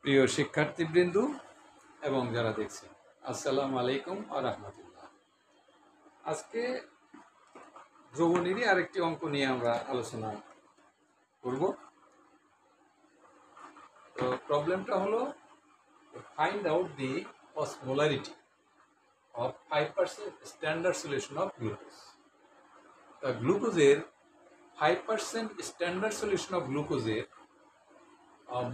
প্রিয় শিক্ষার্থীবৃন্দ এবং যারা দেখছেন, আসসালামু আলাইকুম ওয়া রাহমাতুল্লাহ। আজকে দ্রবণেরই আরেকটি অঙ্ক নিয়ে আমরা আলোচনা করব। তো প্রবলেমটা হলো find out the osmolarity of 5% standard solution of glucose. গ্লুকোজের 5% স্ট্যান্ডার্ড সলিউশন অফ গ্লুকোজের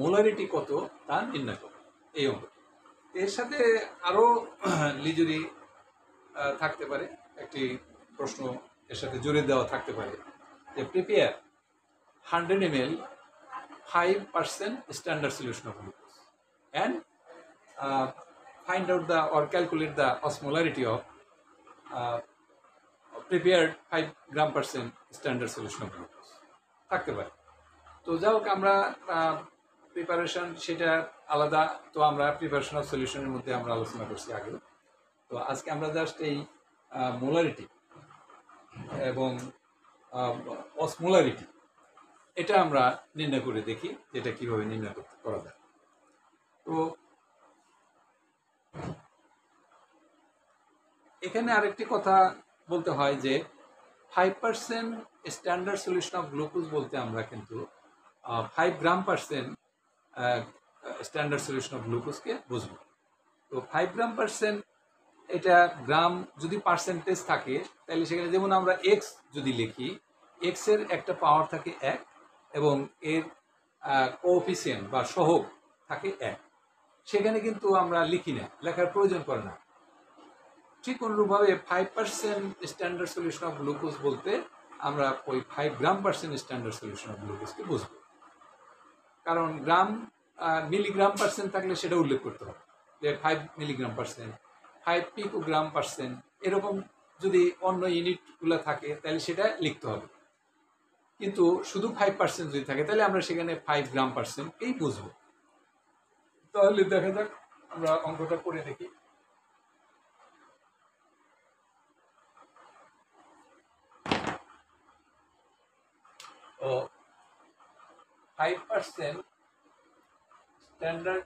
মোলারিটি কত তা নির্ণয় করব এই অঙ্কটি। এর সাথে আরও লিজুরি থাকতে পারে, একটি প্রশ্ন এর সাথে জুড়ে দেওয়া থাকতে পারে যে prepare 100 ml 5% standard solution of glucose and find out the or calculate the osmolarity of prepared 5 gram percent standard solution of glucose থাকতে পারে। তো যাই হোক, আমরা প্রিপারেশন সেটা আলাদা। তো আমরা প্রিপারেশন অফ সলিউশনের মধ্যে আমরা আলোচনা করছি আগে। তো আজকে আমরা জাস্ট এই মোলারিটি এবং অসমোলারিটি এটা আমরা নির্ণয় করে দেখি এটা কিভাবে নির্ণয় করা যায়। তো এখানে আরেকটি কথা বলতে হয় যে 5% স্ট্যান্ডার্ড সলিউশন অফ গ্লুকোজ বলতে আমরা কিন্তু 5 gram percent standard solution of গ্লুকোজকে বুঝবো। তো 5 গ্রাম পার্সেন্ট এটা গ্রাম যদি পার্সেন্টেজ থাকে তাহলে সেখানে যেমন আমরা এক্স যদি লিখি, এক্স এর একটা পাওয়ার থাকে 1 এবং এর কোএফিসিয়েন্ট বা সহগ থাকে 1। সেখানে কিন্তু আমরা লিখি না, লেখার প্রয়োজন পড়ে না। ঠিক অনুরূপভাবে 5% স্ট্যান্ডার্ড সলিউশন অফ গ্লুকোজ বলতে আমরা ওই 5 gram percent standard solution of গ্লুকোজকে বুঝবো। কারণ গ্রাম মিলিগ্রাম পার্সেন্ট থাকলে সেটা উল্লেখ করতে হবে যে 5 মিলিগ্রাম পার্সেন্ট, 5 পিকোগ্রাম পার্সেন্ট, এরকম যদি অন্য ইউনিটগুলো থাকে তাহলে সেটা লিখতে হবে। কিন্তু শুধু 5% যদি থাকে তাহলে আমরা সেখানে 5 গ্রাম পার্সেন্টকেই বুঝবো। তাহলে দেখা যাক, আমরা অঙ্কটা করে দেখি। তো 5% standard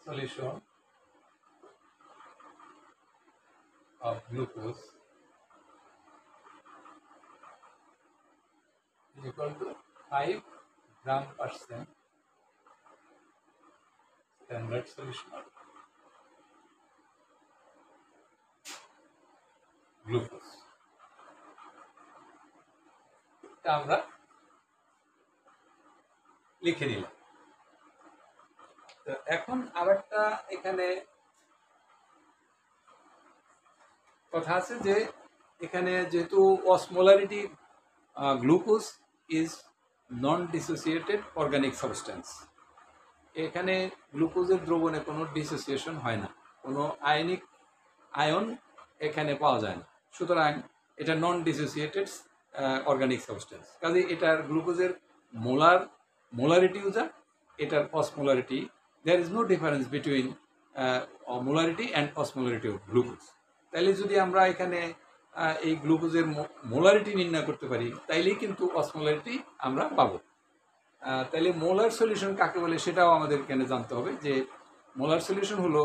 solution of glucose is equal to 5 gram percent standard solution of glucose. এটা আমরা লিখে নিলাম। তো এখন আরেকটা এখানে কথা আছে যে এখানে যেহেতু osmolarity glucose is non dissociated organic substance, এখানে গ্লুকোজের দ্রবণে কোনো ডিসোসিয়েশন হয় না, কোনো আয়ন এখানে পাওয়া যায় না। সুতরাং এটা নন ডিসোসিয়েটেড অর্গানিক সাবস্টেন্স, কাজে এটার গ্লুকোজের মোলারিটিও যা, এটার osmolarity, there is no difference between molarity and osmolarity of glucose. তাইলে যদি আমরা এখানে এই গ্লুকোজের মোলারিটি নির্ণয় করতে পারি তাইলেই কিন্তু অসমোলারিটি আমরা পাবো। তাইলে মোলার সলিউশন কাকে বলে সেটাও আমাদের এখানে জানতে হবে যে মোলার সলিউশন হলো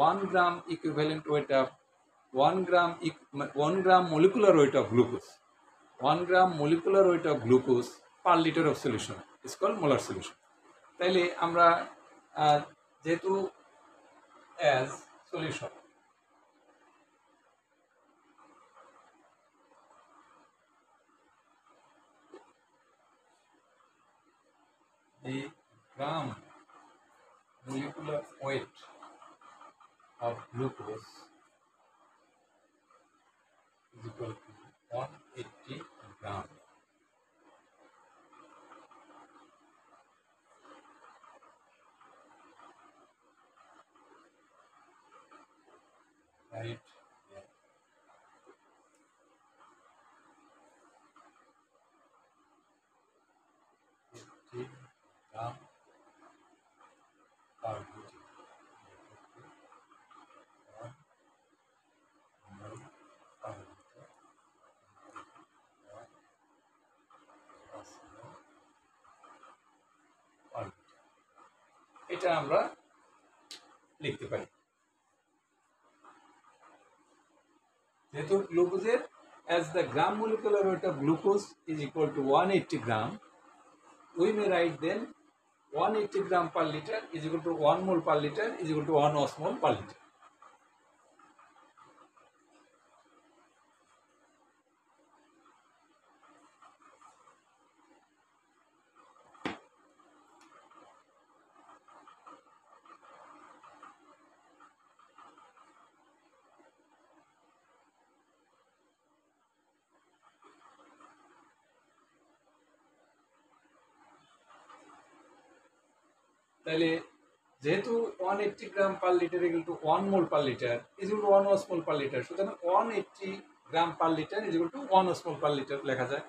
1 গ্রাম equivalent weight of 1 gram molecular weight of glucose, 1 gram molecular weight of glucose per liter of solution is called molar solution. তাইলে আমরা যেহেতু as solution the gram molecular weight of glucose is equal to 180 gram. Right. Yeah. 80 gram per liter. এটা আমরা লিখতে পারি। যেহেতু গ্লুকোজের as the gram molecular weight of glucose is equal to 180 gram, we may write then 180 gram per liter is equal to 1 mole per liter is equal to 1 osmol per liter. তাহলে যেহেতু 180 gram per litre equal to 1 mole per litre is equal to 1 osmol per litre, সুতরাং 180 gram per litre is equal to 1 osmol per litre লেখা যায়।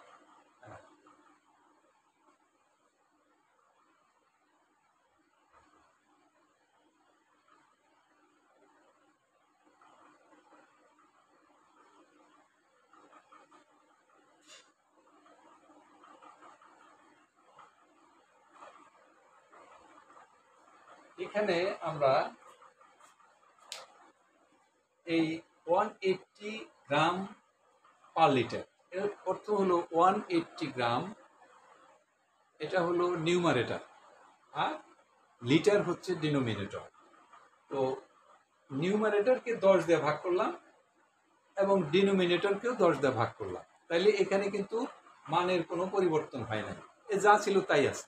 এখানে আমরা এই 180 gram per litre এর অর্থ হলো 180 গ্রাম, এটা হলো নিউমারেটর আর লিটার হচ্ছে ডিনোমিনেটর। তো নিউমারেটরকে 10 দিয়ে ভাগ করলাম এবং ডিনোমিনেটরকেও 10 দিয়ে ভাগ করলাম, তাইলে এখানে কিন্তু মানের কোনো পরিবর্তন হয় না, এ যা ছিল তাই আছে।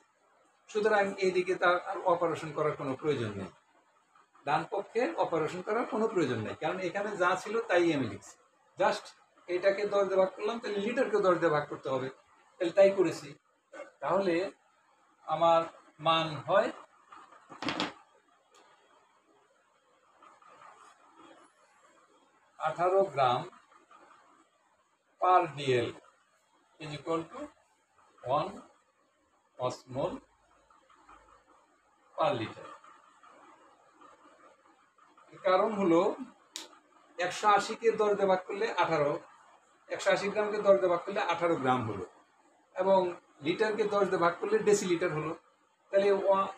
সুতরাং এইদিকে তার অপারেশন করার কোনো প্রয়োজন নেই, ডান পক্ষে অপারেশন করার কোনো প্রয়োজন নেই, কারণ এখানে যা ছিল তাই আমি লিখছি। জাস্ট এটাকে 10 দিয়ে ভাগ করলাম, তাহলে লিটারকেও 10 দিয়ে ভাগ করতে হবে, তাহলে তাই করেছি। তাহলে আমার মান হয় 18 gram per DL is equal to 1 osmol per litre. কারণ হলো 180কে 10 দিয়ে ভাগ করলে 18, 180 গ্রামকে 10 দিয়ে ভাগ করলে 18 গ্রাম হলো, এবং লিটারকে 10 দিয়ে ভাগ করলে ডেসিলিটার হলো, তাহলে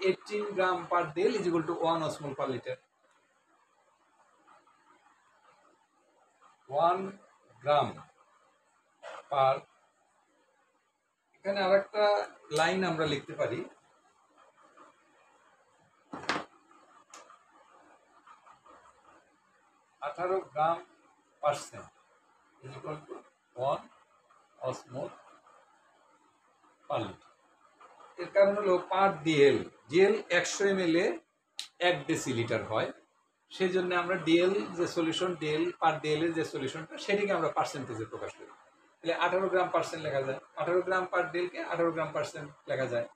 18 গ্রাম পার ডেল is equal to 1 osmol per litre. 1 gram per, এখানে আরেকটা লাইন আমরা লিখতে পারি, 18 gram percent is equal to 1 osmol per litre. এর কারণ হলো পার ডিএল, ডিএল 100 ml এ 1 ডেসিলিটার হয়, সেই জন্য আমরা ডিএল যে সলিউশন, ডিএল পার ডিএল এর যে সলিউশনটা সেটিকে আমরা পার্সেন্টেজে প্রকাশ করি, তাহলে 18 গ্রাম পার্সেন্ট লেখা যায়, 18 গ্রাম পার ডিএলকে 18 গ্রাম পার্সেন্ট লেখা যায়।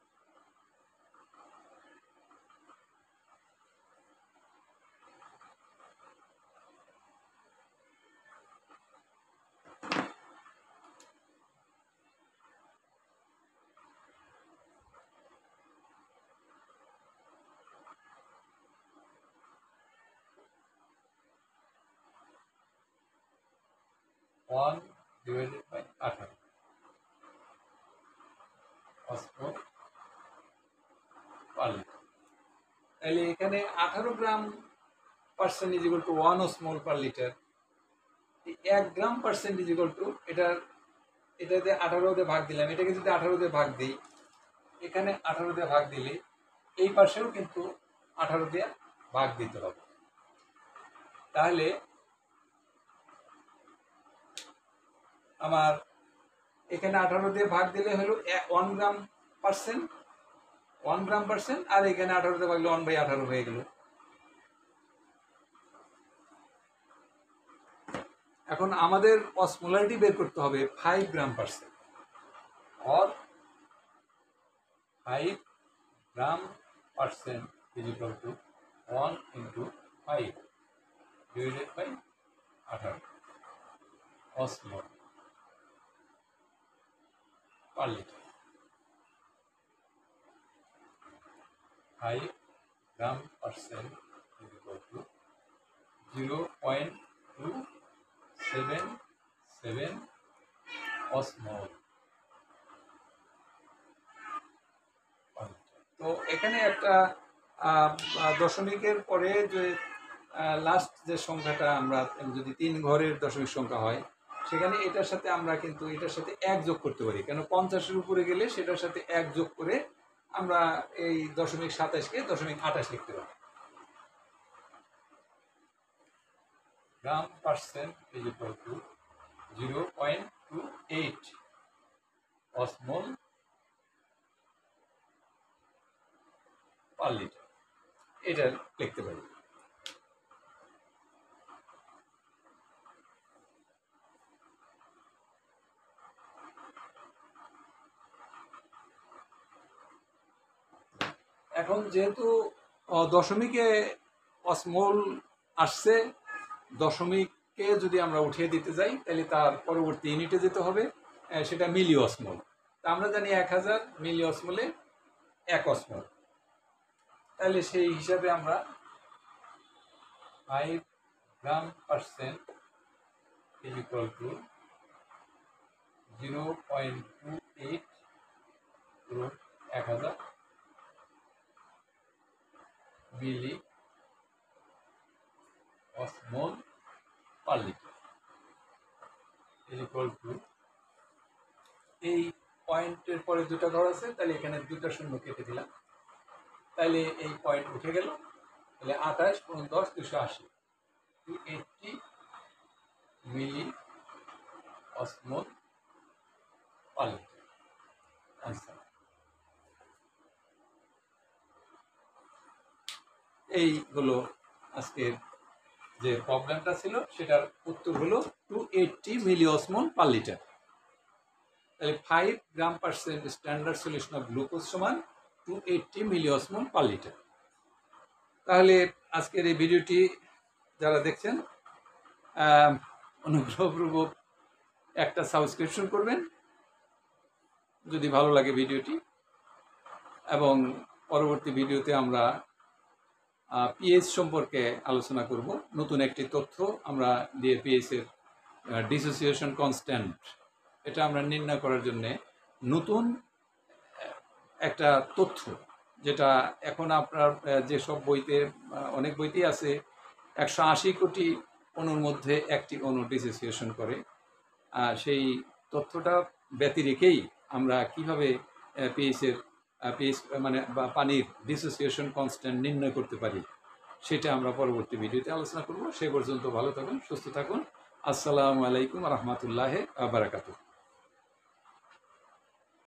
One divided by 18 osmol per litre, তাহলে এখানে 18 gram percent is equal to 1 osmol per litre. 1 gram percent is equal to এটাতে 18 দিয়ে ভাগ দিলাম, এটাকে যদি 18 দিয়ে ভাগ দিই, এখানে 18 দিয়ে ভাগ দিলে এই পাশেও কিন্তু 18 দিয়ে ভাগ দিতে হবে, তাহলে আমার এখানে 18 দিয়ে ভাগ দিলে হলো 1 গ্রাম পার্সেন্ট, 1 গ্রাম পার্সেন্ট, আর এখানে 18 দিয়ে ভাগলে 1/18 হয়ে গেল। এখন আমাদের অসমোলারিটি বের করতে হবে 5 gram percent, or 5 gram percent is equal to 1 into 5 divided by 18 osmol per liter। 5 gram percent is equal to 0.277 osmol। তো এখানে একটা দশমিকের পরে যে লাস্ট যে সংখ্যাটা আমরা যদি 3 ঘরের দশমিক সংখ্যা হয়, সেখানে এটার সাথে আমরা কিন্তু এটার সাথে 1 যোগ করতে পারি, কেন 50-এর উপরে গেলে সেটার সাথে 1 যোগ করে আমরা এই 0.27কে 0.28 লিখতে পারি। Gram percent is equal to 0.28 osmol per litre, এটা লিখতে পারি। এখন যেহেতু দশমিকে অসমোল আসছে, দশমিককে যদি আমরা উঠিয়ে দিতে যাই তাহলে তার পরবর্তী ইউনিটে যেতে হবে, সেটা মিলি অসমোল। তা আমরা জানি 1000 মিলি অসমোলে 1 অসমোল, তাহলে সেই হিসাবে আমরা 5 gram percent is equal to 0.28 × 1000 milli osmol per litre is equal to, এই পয়েন্টের পরে দুটা ঘর আছে, তাহলে এখানে দুটা শূন্য কেটে দিলাম, তাহলে এই পয়েন্ট উঠে গেল, তাহলে 28 × 10 280, 280 মিলি অসমোল পার লিটার আনসার। এই হলো আজকের যে প্রবলেমটা ছিল, সেটার উত্তর হলো 280 মিলি অসমোল পার লিটার। তাহলে 5 gram percent standard solution of glucose সমান 280 মিলি অসমোল পার লিটার। তাহলে আজকের এই ভিডিওটি যারা দেখছেন, অনুগ্রহপূর্বক একটা সাবস্ক্রিপশন করবেন যদি ভালো লাগে ভিডিওটি, এবং পরবর্তী ভিডিওতে আমরা পিএইচ সম্পর্কে আলোচনা করব। নতুন একটি তথ্য আমরা দিয়ে পিএইচের ডিসোসিয়েশন কনস্ট্যান্ট, এটা আমরা নির্ণয় করার জন্য নতুন একটা তথ্য, যেটা এখন আপনার যেসব বইতে, অনেক বইতেই আছে 180 কোটি অণুর মধ্যে একটি অণু ডিসোসিয়েশন করে, সেই তথ্যটা ব্যতি রেখেই আমরা কিভাবে পিএইচের মানে পানির ডিসোসিয়েশন কনস্ট্যান্ট নির্ণয় করতে পারি, সেটা আমরা পরবর্তী ভিডিওতে আলোচনা করব। সে পর্যন্ত ভালো থাকুন, সুস্থ থাকুন। আসসালামু আলাইকুম রহমতুল্লাহ বারাকাতুহু।